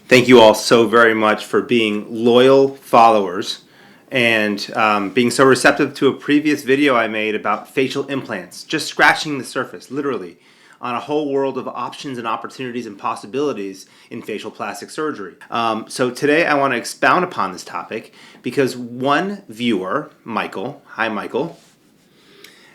Thank you all so very much for being loyal followers and being so receptive to a previous video I made about facial implants, just scratching the surface, literally, on a whole world of options and opportunities and possibilities in facial plastic surgery. So today I want to expound upon this topic because one viewer, Michael, hi Michael,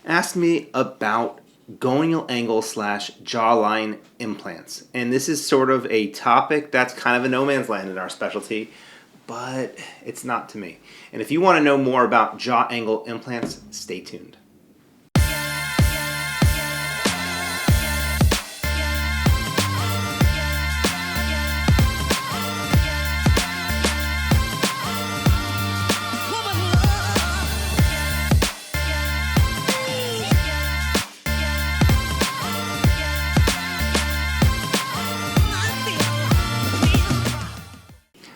asked me about gonial angle / jawline implants. And this is sort of a topic that's kind of a no man's land in our specialty, but it's not to me. And if you want to know more about jaw angle implants, stay tuned.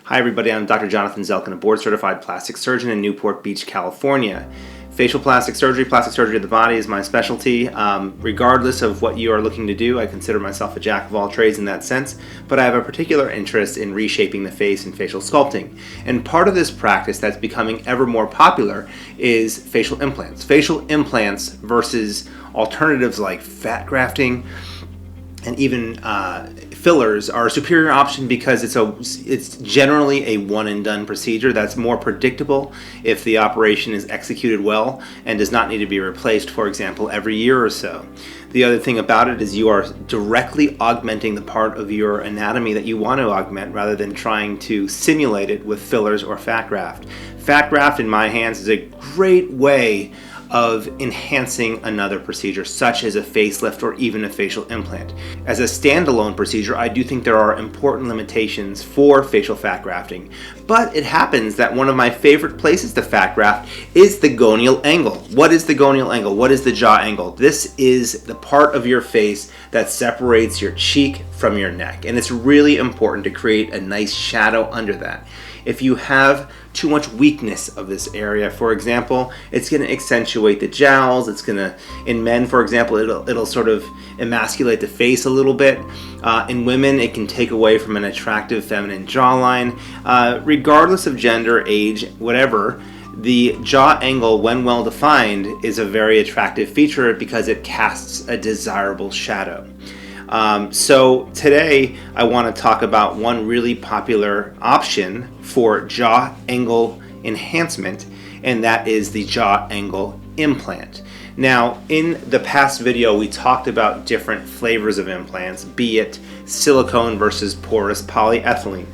Hi everybody, I'm Dr. Jonathan Zelken, a board-certified plastic surgeon in Newport Beach, California. Facial plastic surgery of the body is my specialty. Regardless of what you are looking to do, I consider myself a jack of all trades in that sense, but I have a particular interest in reshaping the face and facial sculpting. And part of this practice that's becoming ever more popular is facial implants. Facial implants versus alternatives like fat grafting and even fillers are a superior option because it's generally a one and done procedure that's more predictable if the operation is executed well and does not need to be replaced, for example, every year or so. The other thing about it is you are directly augmenting the part of your anatomy that you want to augment rather than trying to simulate it with fillers or fat graft. Fat graft in my hands is a great way of enhancing another procedure, such as a facelift or even a facial implant. As a standalone procedure, I do think there are important limitations for facial fat grafting, but it happens that one of my favorite places to fat graft is the gonial angle. What is the gonial angle? What is the jaw angle? This is the part of your face that separates your cheek from your neck, and it's really important to create a nice shadow under that. If you have too much weakness of this area, for example, it's going to accentuate the jowls. It's going to, in men, for example, it'll sort of emasculate the face a little bit. In women, it can take away from an attractive feminine jawline. Regardless of gender, age, whatever, the jaw angle, when well defined, is a very attractive feature because it casts a desirable shadow. So today I want to talk about one really popular option for jaw angle enhancement, and that is the jaw angle implant. Now, in the past video we talked about different flavors of implants, be it silicone versus porous polyethylene.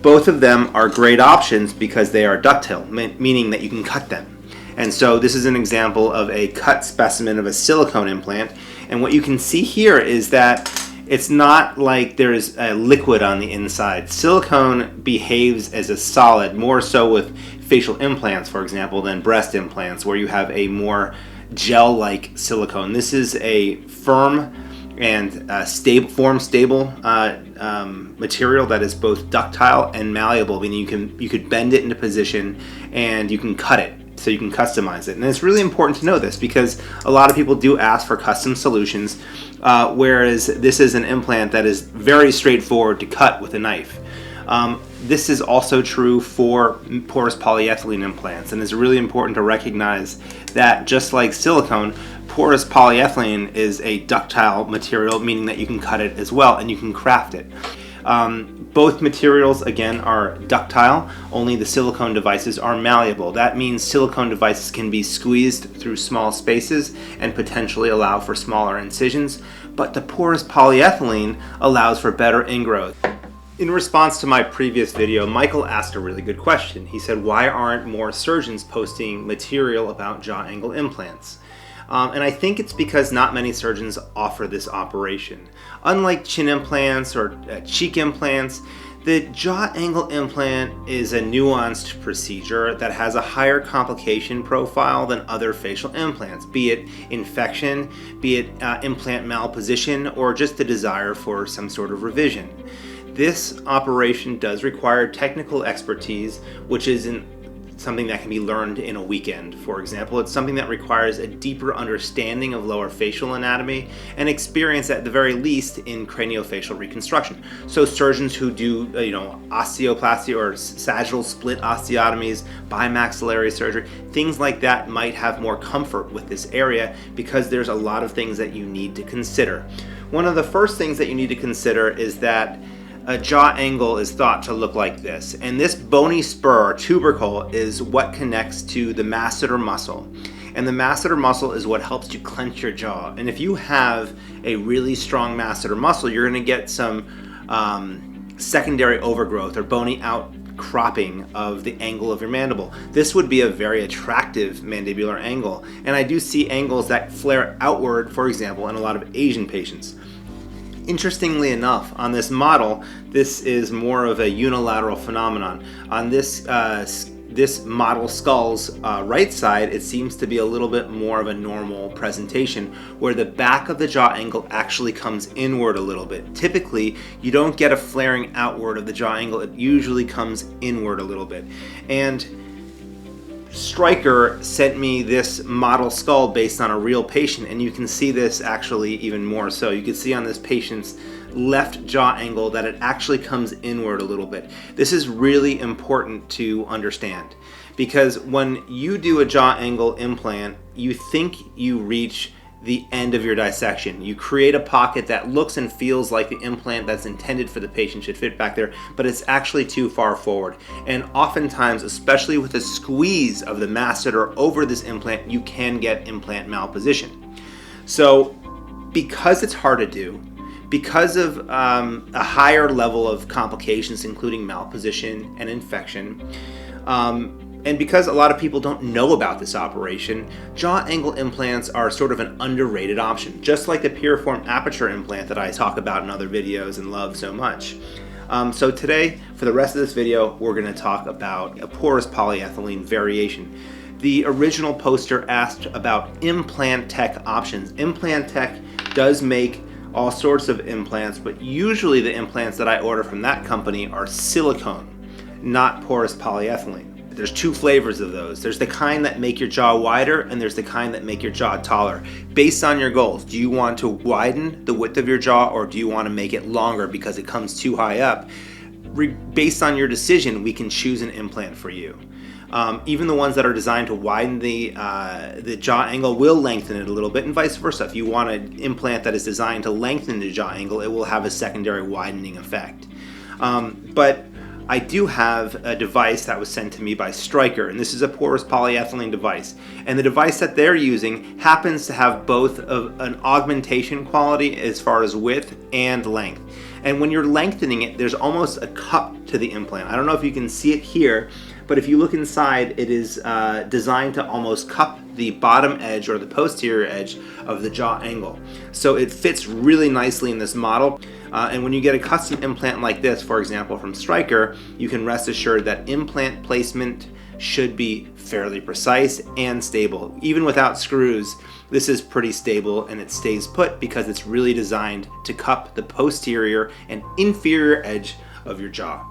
Both of them are great options because they are ductile, meaning that you can cut them. And so this is an example of a cut specimen of a silicone implant, and what you can see here is that it's not like there's a liquid on the inside. Silicone behaves as a solid, more so with facial implants, for example, than breast implants, where you have a more gel-like silicone. This is a firm and stable material that is both ductile and malleable, meaning you could bend it into position and you can cut it. So you can customize it. And it's really important to know this because a lot of people do ask for custom solutions, whereas this is an implant that is very straightforward to cut with a knife. This is also true for porous polyethylene implants, and it's really important to recognize that just like silicone, porous polyethylene is a ductile material, meaning that you can cut it as well and you can craft it. Both materials, again, are ductile, only the silicone devices are malleable. That means silicone devices can be squeezed through small spaces and potentially allow for smaller incisions, but the porous polyethylene allows for better ingrowth. In response to my previous video, Michael asked a really good question. He said, why aren't more surgeons posting material about jaw angle implants? And I think it's because not many surgeons offer this operation. Unlike chin implants or cheek implants, the jaw angle implant is a nuanced procedure that has a higher complication profile than other facial implants, be it infection, be it implant malposition, or just the desire for some sort of revision. This operation does require technical expertise, which is something that can be learned in a weekend, for example. It's something that requires a deeper understanding of lower facial anatomy and experience, at the very least, in craniofacial reconstruction. So surgeons who do, osteoplasty or sagittal split osteotomies, bimaxillary surgery, things like that might have more comfort with this area because there's a lot of things that you need to consider. One of the first things that you need to consider is that a jaw angle is thought to look like this, and this bony spur or tubercle is what connects to the masseter muscle, and the masseter muscle is what helps you clench your jaw. And if you have a really strong masseter muscle, you're going to get some secondary overgrowth or bony outcropping of the angle of your mandible. This would be a very attractive mandibular angle, and I do see angles that flare outward, for example, in a lot of Asian patients. Interestingly enough, on this model, this is more of a unilateral phenomenon. On this model skull's right side, it seems to be a little bit more of a normal presentation, where the back of the jaw angle actually comes inward a little bit. Typically, you don't get a flaring outward of the jaw angle. It usually comes inward a little bit. And Stryker sent me this model skull based on a real patient, and you can see this actually even more so. You can see on this patient's left jaw angle that it actually comes inward a little bit. This is really important to understand, because when you do a jaw angle implant, you think you reach the end of your dissection. You create a pocket that looks and feels like the implant that's intended for the patient should fit back there, but it's actually too far forward. And oftentimes, especially with a squeeze of the masseter over this implant, you can get implant malposition. So because it's hard to do, because of a higher level of complications, including malposition and infection, and because a lot of people don't know about this operation, jaw angle implants are sort of an underrated option, just like the piriform aperture implant that I talk about in other videos and love so much. So today, for the rest of this video, we're going to talk about a porous polyethylene variation. The original poster asked about implant tech options. Implant tech does make all sorts of implants, but usually the implants that I order from that company are silicone, not porous polyethylene. There's two flavors of those. There's the kind that make your jaw wider, and there's the kind that make your jaw taller. Based on your goals, do you want to widen the width of your jaw, or do you want to make it longer because it comes too high up? Based on your decision, we can choose an implant for you. Even the ones that are designed to widen the jaw angle will lengthen it a little bit, and vice versa. If you want an implant that is designed to lengthen the jaw angle, it will have a secondary widening effect. But I do have a device that was sent to me by Stryker, and this is a porous polyethylene device. And the device that they're using happens to have both an augmentation quality as far as width and length. And when you're lengthening it, there's almost a cup to the implant. I don't know if you can see it here, but if you look inside, it is designed to almost cup the bottom edge or the posterior edge of the jaw angle. So it fits really nicely in this model. And when you get a custom implant like this, for example, from Stryker, you can rest assured that implant placement should be fairly precise and stable. Even without screws, this is pretty stable, and it stays put because it's really designed to cup the posterior and inferior edge of your jaw.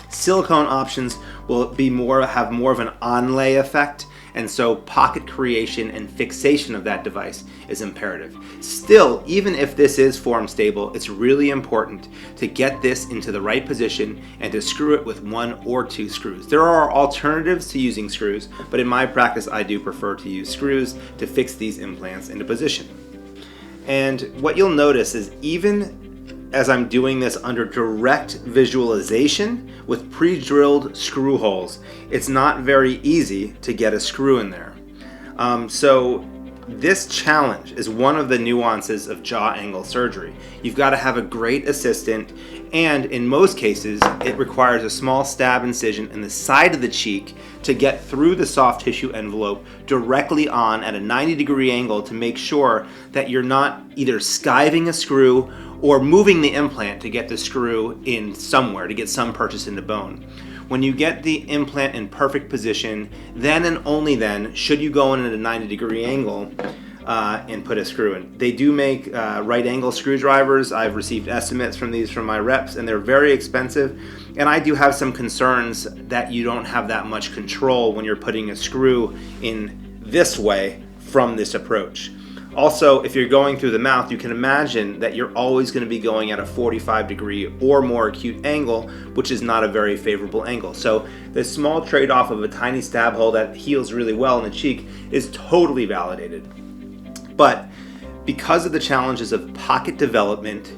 Silicone options will have more of an onlay effect, and so pocket creation and fixation of that device is imperative. Still, even if this is form stable, it's really important to get this into the right position and to screw it with 1 or 2 screws. There are alternatives to using screws, but in my practice I do prefer to use screws to fix these implants into position. And what you'll notice is, even as I'm doing this under direct visualization with pre-drilled screw holes, it's not very easy to get a screw in there. So this challenge is one of the nuances of jaw angle surgery. You've got to have a great assistant, and in most cases it requires a small stab incision in the side of the cheek to get through the soft tissue envelope directly on at a 90-degree angle to make sure that you're not either skiving a screw or moving the implant to get the screw in somewhere, to get some purchase into bone. When you get the implant in perfect position, then and only then should you go in at a 90-degree angle. and put a screw in. They do make right angle screwdrivers. I've received estimates from these from my reps, and they're very expensive. And I do have some concerns that you don't have that much control when you're putting a screw in this way from this approach. Also, if you're going through the mouth, you can imagine that you're always going to be going at a 45-degree or more acute angle, which is not a very favorable angle. So the small trade-off of a tiny stab hole that heals really well in the cheek is totally validated. But because of the challenges of pocket development,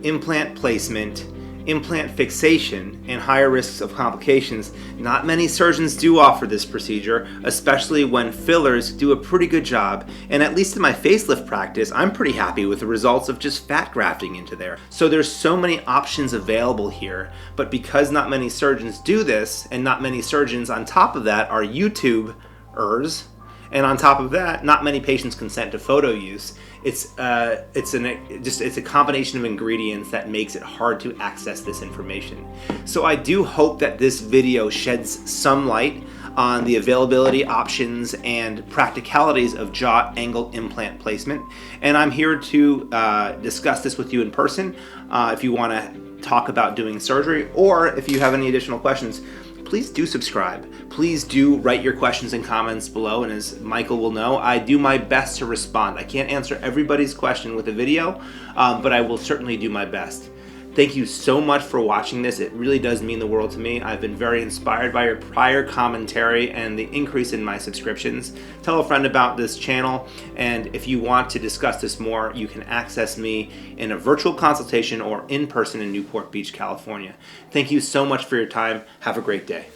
implant placement, implant fixation, and higher risks of complications, not many surgeons do offer this procedure, especially when fillers do a pretty good job. And at least in my facelift practice, I'm pretty happy with the results of just fat grafting into there. So there's so many options available here, but because not many surgeons do this, and not many surgeons on top of that are YouTubers, and on top of that, not many patients consent to photo use. It's a combination of ingredients that makes it hard to access this information. So I do hope that this video sheds some light on the availability, options, and practicalities of jaw angle implant placement. And I'm here to discuss this with you in person if you want to talk about doing surgery, or if you have any additional questions. Please do subscribe. Please do write your questions and comments below, and as Michael will know, I do my best to respond. I can't answer everybody's question with a video, but I will certainly do my best. Thank you so much for watching this. It really does mean the world to me. I've been very inspired by your prior commentary and the increase in my subscriptions. Tell a friend about this channel, and if you want to discuss this more, you can access me in a virtual consultation or in person in Newport Beach, California. Thank you so much for your time. Have a great day.